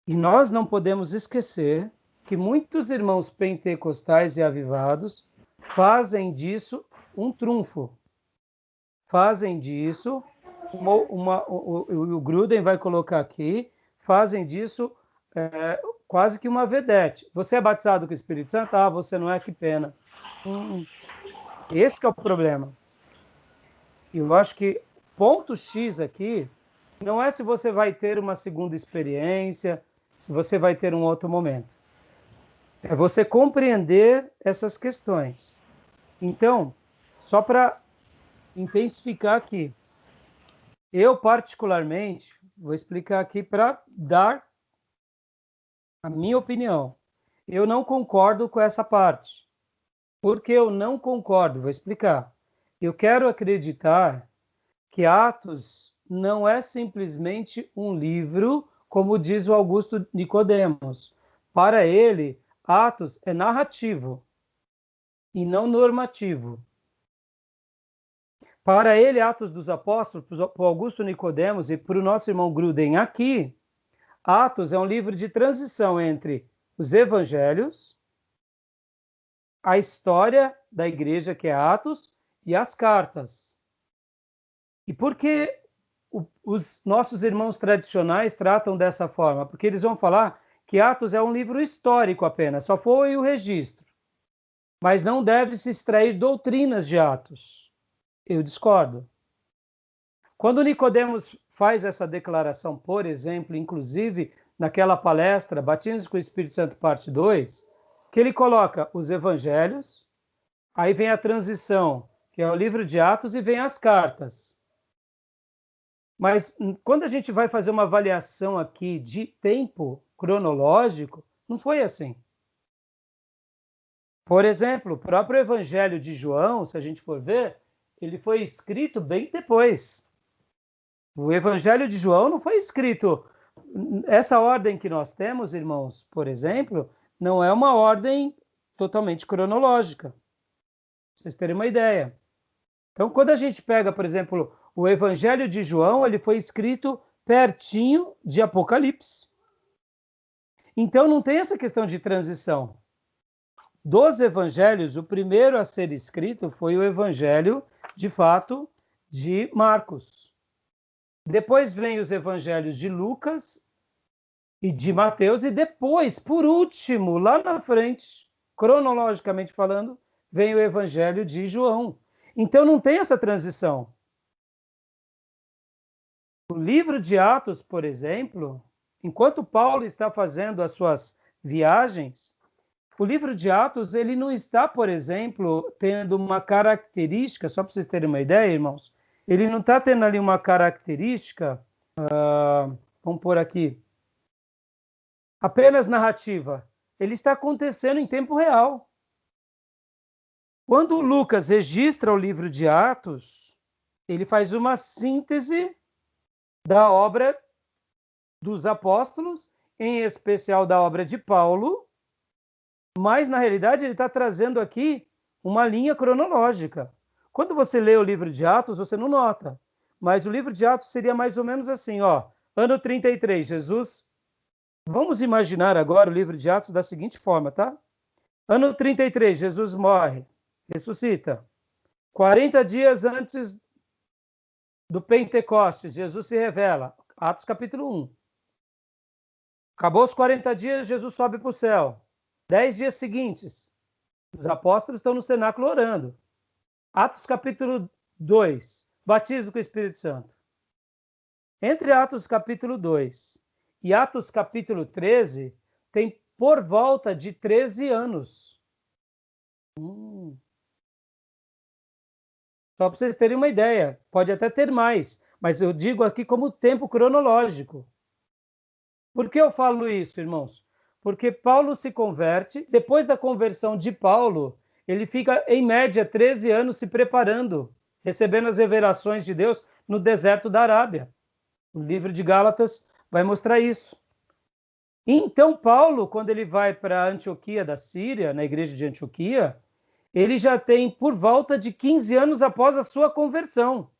E nós não podemos esquecer que muitos irmãos pentecostais e avivados fazem disso um trunfo. Fazem disso, o Gruden vai colocar aqui, fazem disso quase que uma vedete. Você é batizado com o Espírito Santo? Ah, você não é, que pena. Esse que é o problema. E eu acho que ponto X aqui não é se você vai ter uma segunda experiência, se você vai ter um outro momento. É você compreender essas questões. Então, só para intensificar aqui, eu particularmente, vou explicar aqui para dar a minha opinião. Eu não concordo com essa parte. Por que eu não concordo? Vou explicar. Eu quero acreditar que Atos não é simplesmente um livro, como diz o Augusto Nicodemos. Para ele, Atos é narrativo e não normativo. Para ele, Atos dos Apóstolos, para o Augusto Nicodemos e para o nosso irmão Gruden aqui, Atos é um livro de transição entre os evangelhos, a história da igreja, que é Atos, e as cartas. E por que os nossos irmãos tradicionais tratam dessa forma? Porque eles vão falar que Atos é um livro histórico apenas, só foi o registro. Mas não deve se extrair doutrinas de Atos. Eu discordo. Quando Nicodemos faz essa declaração, por exemplo, inclusive naquela palestra Batismo com o Espírito Santo, parte 2, que ele coloca os evangelhos, aí vem a transição, que é o livro de Atos, e vem as cartas. Mas quando a gente vai fazer uma avaliação aqui de tempo cronológico, não foi assim. Por exemplo, o próprio Evangelho de João, se a gente for ver, ele foi escrito bem depois. O Evangelho de João não foi escrito... Essa ordem que nós temos, irmãos, por exemplo, não é uma ordem totalmente cronológica. Pra vocês terem uma ideia. Então, quando a gente pega, por exemplo, o Evangelho de João, ele foi escrito pertinho de Apocalipse. Então, não tem essa questão de transição. Dos evangelhos, o primeiro a ser escrito foi o Evangelho, de fato, de Marcos. Depois vem os evangelhos de Lucas e de Mateus, e depois, por último, lá na frente, cronologicamente falando, vem o Evangelho de João. Então não tem essa transição. O livro de Atos, por exemplo, enquanto Paulo está fazendo as suas viagens, o livro de Atos, ele não está, por exemplo, tendo uma característica, só para vocês terem uma ideia, irmãos, ele não está tendo ali uma característica, vamos pôr aqui, apenas narrativa. Ele está acontecendo em tempo real. Quando Lucas registra o livro de Atos, ele faz uma síntese da obra dos apóstolos, em especial da obra de Paulo, Mas, na realidade, ele está trazendo aqui uma linha cronológica. Quando você lê o livro de Atos, você não nota. Mas o livro de Atos seria mais ou menos assim, ó. Ano 33, Jesus... Vamos imaginar agora o livro de Atos da seguinte forma, tá? Ano 33, Jesus morre, ressuscita. 40 dias antes do Pentecostes, Jesus se revela. Atos capítulo 1. Acabou os 40 dias, Jesus sobe para o céu. 10 dias seguintes, os apóstolos estão no cenáculo orando. Atos capítulo 2, batismo com o Espírito Santo. Entre Atos capítulo 2 e Atos capítulo 13, tem por volta de 13 anos. Só para vocês terem uma ideia, pode até ter mais, mas eu digo aqui como tempo cronológico. Por que eu falo isso, irmãos? Porque Paulo se converte, depois da conversão de Paulo, ele fica, em média, 13 anos se preparando, recebendo as revelações de Deus no deserto da Arábia. O livro de Gálatas vai mostrar isso. Então, Paulo, quando ele vai para Antioquia da Síria, na igreja de Antioquia, ele já tem por volta de 15 anos após a sua conversão.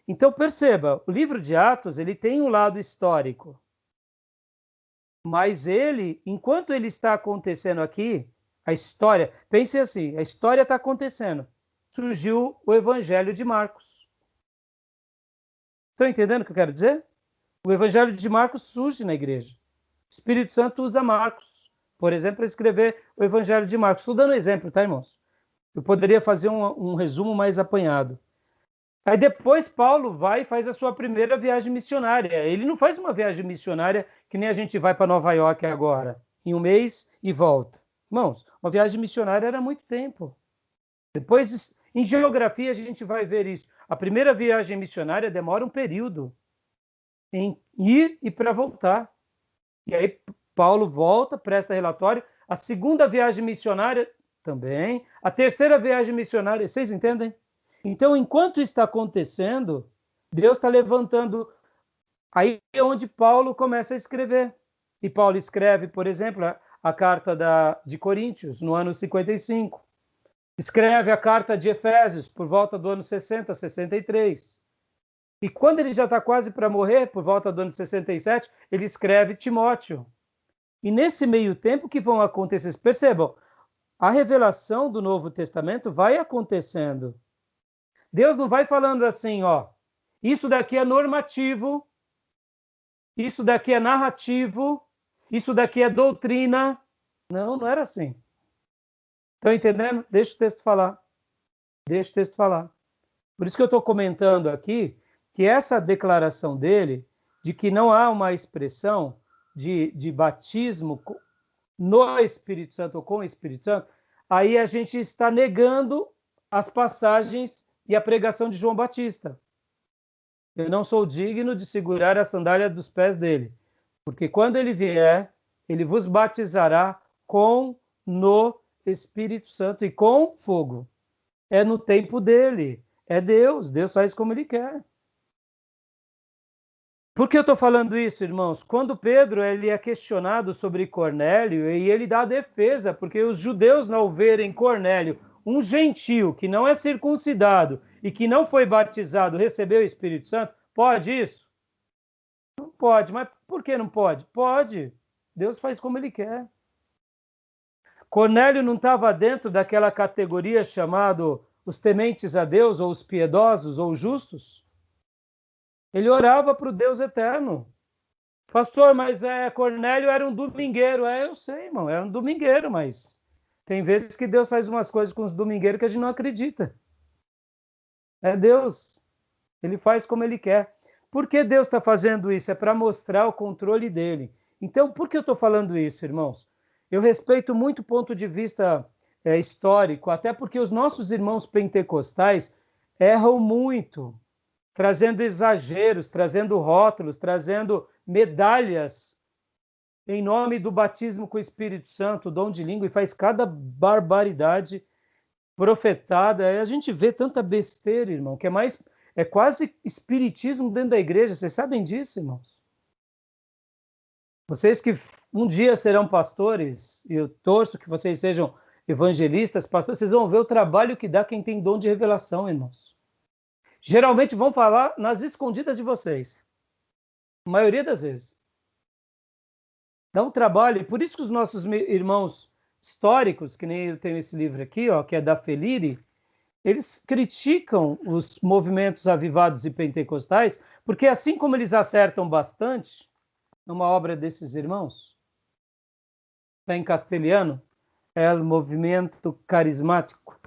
Então perceba, o livro de Atos, ele tem um lado histórico. Mas ele, enquanto ele está acontecendo aqui, a história, pense assim, a história está acontecendo. Surgiu o Evangelho de Marcos. Estão entendendo o que eu quero dizer? O Evangelho de Marcos surge na igreja. O Espírito Santo usa Marcos, por exemplo, para escrever o Evangelho de Marcos. Estou dando um exemplo, tá, irmãos? Eu poderia fazer um resumo mais apanhado. Aí depois Paulo vai e faz a sua primeira viagem missionária. Ele não faz uma viagem missionária que nem a gente vai para Nova York agora, em um mês e volta. Irmãos, uma viagem missionária era muito tempo. Depois, em geografia, a gente vai ver isso. A primeira viagem missionária demora um período em ir e para voltar. E aí Paulo volta, presta relatório. A segunda viagem missionária também. A terceira viagem missionária, vocês entendem? Então, enquanto isso está acontecendo, Deus está levantando. Aí é onde Paulo começa a escrever. E Paulo escreve, por exemplo, a carta de Coríntios, no ano 55. Escreve a carta de Efésios, por volta do ano 60, 63. E quando ele já está quase para morrer, por volta do ano 67, ele escreve Timóteo. E nesse meio tempo que vão acontecer, percebam, a revelação do Novo Testamento vai acontecendo. Deus não vai falando assim, ó, isso daqui é normativo, isso daqui é narrativo, isso daqui é doutrina. Não, não era assim. Estão entendendo? Deixa o texto falar. Deixa o texto falar. Por isso que eu estou comentando aqui que essa declaração dele, de que não há uma expressão de batismo no Espírito Santo ou com o Espírito Santo, aí a gente está negando as passagens e a pregação de João Batista. Eu não sou digno de segurar a sandália dos pés dele, porque quando ele vier, ele vos batizará no Espírito Santo e com fogo. É no tempo dele, é Deus faz como ele quer. Por que eu estou falando isso, irmãos? Quando Pedro ele é questionado sobre Cornélio, e ele dá a defesa, porque os judeus, ao verem Cornélio, um gentio que não é circuncidado e que não foi batizado, recebeu o Espírito Santo, pode isso? Não pode, mas por que não pode? Pode, Deus faz como ele quer. Cornélio não estava dentro daquela categoria chamada os tementes a Deus, ou os piedosos, ou justos? Ele orava para o Deus eterno. Pastor, mas Cornélio era um domingueiro. Eu sei, irmão, era um domingueiro, mas tem vezes que Deus faz umas coisas com os domingueiros que a gente não acredita. É Deus. Ele faz como ele quer. Por que Deus está fazendo isso? É para mostrar o controle dele. Então, por que eu estou falando isso, irmãos? Eu respeito muito o ponto de vista histórico, até porque os nossos irmãos pentecostais erram muito, trazendo exageros, trazendo rótulos, trazendo medalhas em nome do batismo com o Espírito Santo, dom de língua, e faz cada barbaridade profetada. Aí a gente vê tanta besteira, irmão, que é quase espiritismo dentro da igreja. Vocês sabem disso, irmãos? Vocês que um dia serão pastores, e eu torço que vocês sejam evangelistas, pastores, vocês vão ver o trabalho que dá quem tem dom de revelação, irmãos. Geralmente vão falar nas escondidas de vocês. A maioria das vezes. Dá um trabalho, e por isso que os nossos irmãos históricos, que nem eu tenho esse livro aqui, ó, que é da Felire, eles criticam os movimentos avivados e pentecostais, porque assim como eles acertam bastante numa obra desses irmãos, está em castelhano, é o movimento carismático,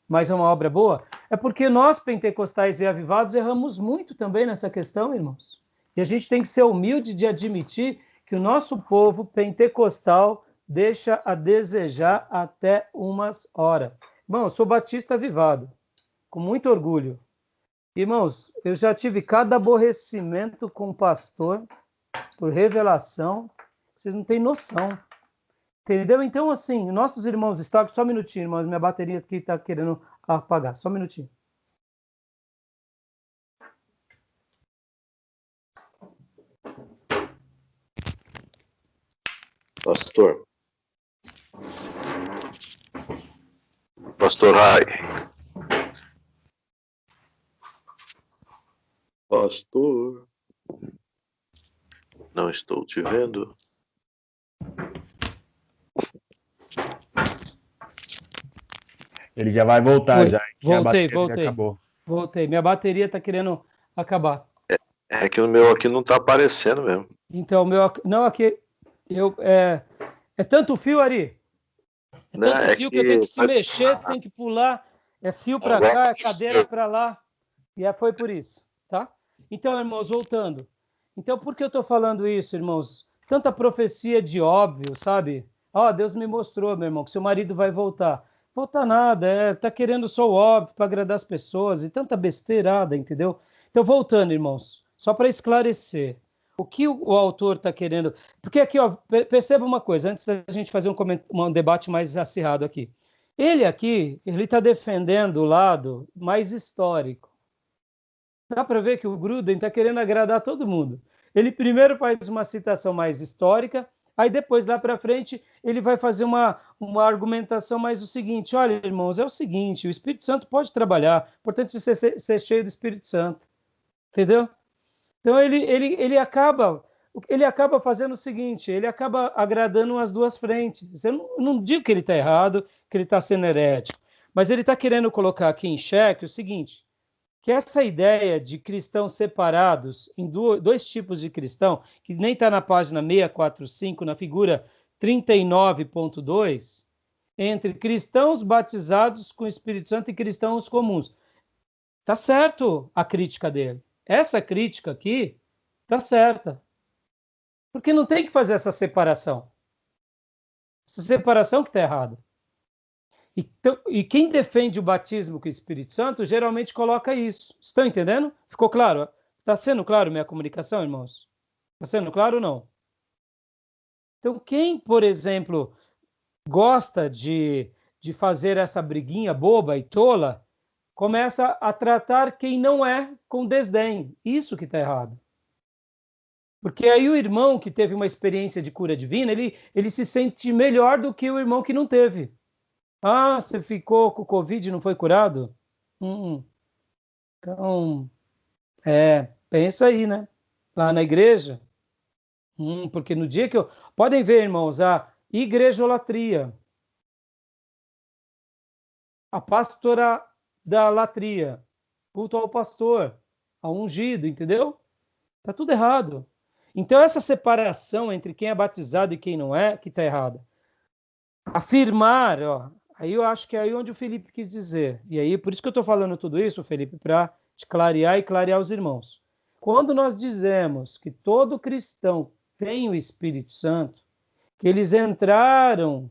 mas é uma obra boa, é porque nós pentecostais e avivados erramos muito também nessa questão, irmãos. E a gente tem que ser humilde de admitir que o nosso povo pentecostal deixa a desejar até umas horas. Irmão, eu sou batista avivado, com muito orgulho. Irmãos, eu já tive cada aborrecimento com o pastor, por revelação, vocês não têm noção. Entendeu? Então, assim, nossos irmãos históricos, só um minutinho, irmãos, minha bateria aqui está querendo apagar, só um minutinho. Pastor Rai. Pastor, não estou te vendo. Ele já vai voltar, já. Voltei. Acabou. Voltei. Minha bateria está querendo acabar. É que o meu aqui não está aparecendo mesmo. Então, o meu... Não, aqui... É tanto fio, Ari. É tanto fio que eu tenho que se mexer, tem que pular. É fio para cá, é cadeira para lá. E foi por isso, tá? Então, irmãos, voltando. Então, por que eu estou falando isso, irmãos? Tanta profecia de óbvio, sabe? Deus me mostrou, meu irmão, que seu marido vai voltar. Voltar nada, tá querendo só o óbvio para agradar as pessoas e tanta besteirada, entendeu? Então, voltando, irmãos, só para esclarecer. O que o autor está querendo... Porque aqui, ó, perceba uma coisa, antes da gente fazer um debate mais acirrado aqui. Ele está defendendo o lado mais histórico. Dá para ver que o Gruden está querendo agradar todo mundo. Ele primeiro faz uma citação mais histórica, aí depois, lá para frente, ele vai fazer uma argumentação mais o seguinte: olha, irmãos, é o seguinte, o Espírito Santo pode trabalhar, importante ser cheio do Espírito Santo. Entendeu? Então, ele acaba fazendo o seguinte, ele acaba agradando as duas frentes. Eu não digo que ele está errado, que ele está sendo herético, mas ele está querendo colocar aqui em xeque o seguinte, que essa ideia de cristãos separados, em dois tipos de cristão, que nem está na página 645, na figura 39.2, entre cristãos batizados com o Espírito Santo e cristãos comuns. Tá certo a crítica dele. Essa crítica aqui tá certa. Porque não tem que fazer essa separação. Essa separação que está errada. E quem defende o batismo com o Espírito Santo geralmente coloca isso. Estão entendendo? Ficou claro? Está sendo claro minha comunicação, irmãos? Está sendo claro ou não? Então, quem, por exemplo, gosta de fazer essa briguinha boba e tola, começa a tratar quem não é com desdém. Isso que está errado. Porque aí o irmão que teve uma experiência de cura divina, ele se sente melhor do que o irmão que não teve. Você ficou com o Covid e não foi curado? Então, pensa aí, né? Lá na igreja. Porque no dia que Podem ver, irmãos, a igrejolatria, a pastora da latria, culto ao pastor, ao ungido, entendeu? Tá tudo errado. Então, essa separação entre quem é batizado e quem não é, que tá errada. Afirmar, aí eu acho que é aí onde o Felipe quis dizer. E aí, por isso que eu estou falando tudo isso, Felipe, para te clarear e clarear os irmãos. Quando nós dizemos que todo cristão tem o Espírito Santo, que eles entraram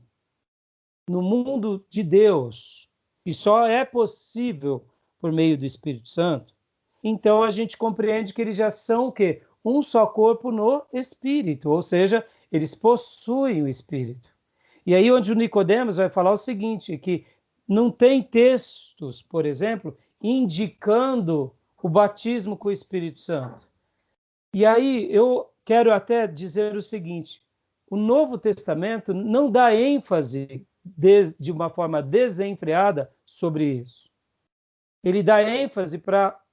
no mundo de Deus, e só é possível por meio do Espírito Santo, então a gente compreende que eles já são o quê? Um só corpo no Espírito, ou seja, eles possuem o Espírito. E aí onde o Nicodemos vai falar o seguinte, que não tem textos, por exemplo, indicando o batismo com o Espírito Santo. E aí eu quero até dizer o seguinte: o Novo Testamento não dá ênfase de uma forma desenfreada sobre isso. Ele dá ênfase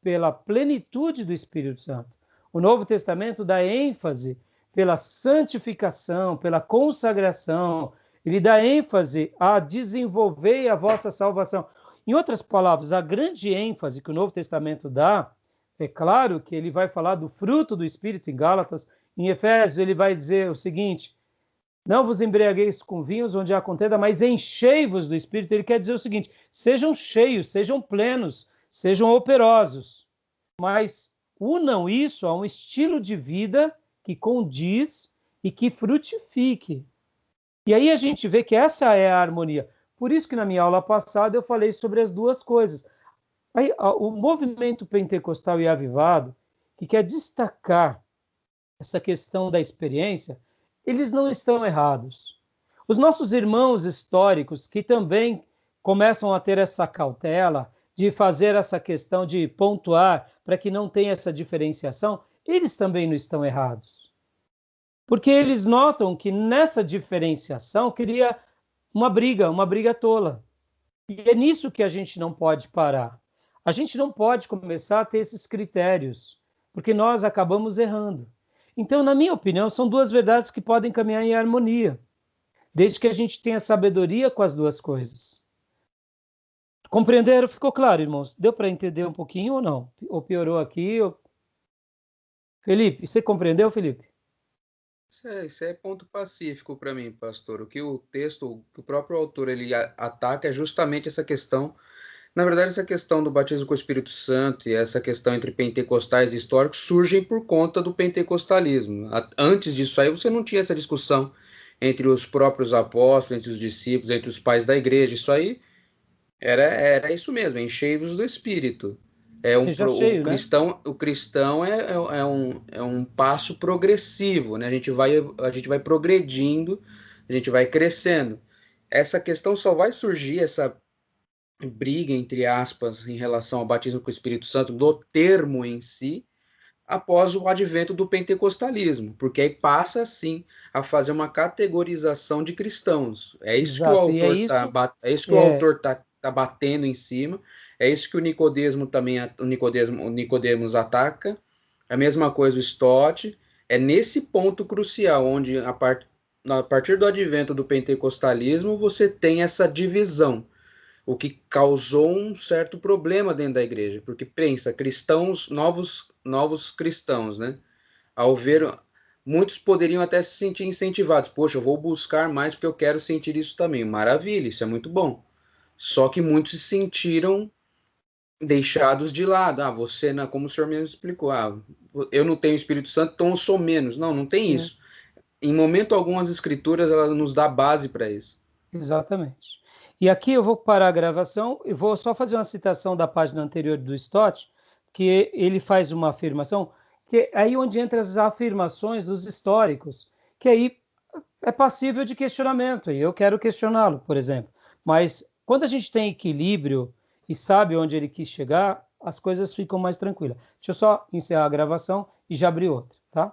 pela plenitude do Espírito Santo. O Novo Testamento dá ênfase pela santificação, pela consagração. Ele dá ênfase a desenvolver a vossa salvação. Em outras palavras, a grande ênfase que o Novo Testamento dá, é claro que ele vai falar do fruto do Espírito em Gálatas. Em Efésios ele vai dizer o seguinte: não vos embriagueis com vinhos onde há contenda, mas enchei-vos do Espírito. Ele quer dizer o seguinte: sejam cheios, sejam plenos, sejam operosos, mas unam isso a um estilo de vida que condiz e que frutifique. E aí a gente vê que essa é a harmonia. Por isso que na minha aula passada eu falei sobre as duas coisas. Aí, o movimento pentecostal e avivado, que quer destacar essa questão da experiência, eles não estão errados. Os nossos irmãos históricos, que também começam a ter essa cautela de fazer essa questão de pontuar para que não tenha essa diferenciação, eles também não estão errados. Porque eles notam que nessa diferenciação cria uma briga tola. E é nisso que a gente não pode parar. A gente não pode começar a ter esses critérios, porque nós acabamos errando. Então, na minha opinião, são duas verdades que podem caminhar em harmonia, desde que a gente tenha sabedoria com as duas coisas. Compreenderam? Ficou claro, irmãos? Deu para entender um pouquinho ou não? Ou piorou aqui? Felipe, você compreendeu, Felipe? Isso é ponto pacífico para mim, pastor. O que o texto, que o próprio autor ele ataca é justamente essa questão. Na verdade, essa questão do batismo com o Espírito Santo e essa questão entre pentecostais e históricos surgem por conta do pentecostalismo. Antes disso aí, você não tinha essa discussão entre os próprios apóstolos, entre os discípulos, entre os pais da igreja. Isso aí era isso mesmo, enchei-vos do Espírito. Cheio, O cristão é um passo progressivo, né? A gente vai progredindo, a gente vai crescendo. Essa questão só vai surgir, essa briga, entre aspas, em relação ao batismo com o Espírito Santo, do termo em si, após o advento do pentecostalismo, porque aí passa, sim, a fazer uma categorização de cristãos. É isso que o autor tá batendo em cima, é isso que o Nicodemo também, o Nicodemos ataca, a mesma coisa o Stott, é nesse ponto crucial, onde a partir do advento do pentecostalismo, você tem essa divisão, o que causou um certo problema dentro da igreja, porque pensa, cristãos, novos cristãos, né? Ao ver, muitos poderiam até se sentir incentivados. Poxa, eu vou buscar mais porque eu quero sentir isso também. Maravilha, isso é muito bom. Só que muitos se sentiram deixados de lado. Você, como o senhor mesmo explicou, eu não tenho Espírito Santo, então eu sou menos. Não tem isso. Em momento algum, as escrituras ela nos dá base para isso. Exatamente. E aqui eu vou parar a gravação e vou só fazer uma citação da página anterior do Stott, que ele faz uma afirmação, que é aí onde entram as afirmações dos históricos, que aí é passível de questionamento, e eu quero questioná-lo, por exemplo. Mas quando a gente tem equilíbrio e sabe onde ele quis chegar, as coisas ficam mais tranquilas. Deixa eu só encerrar a gravação e já abrir outra, tá?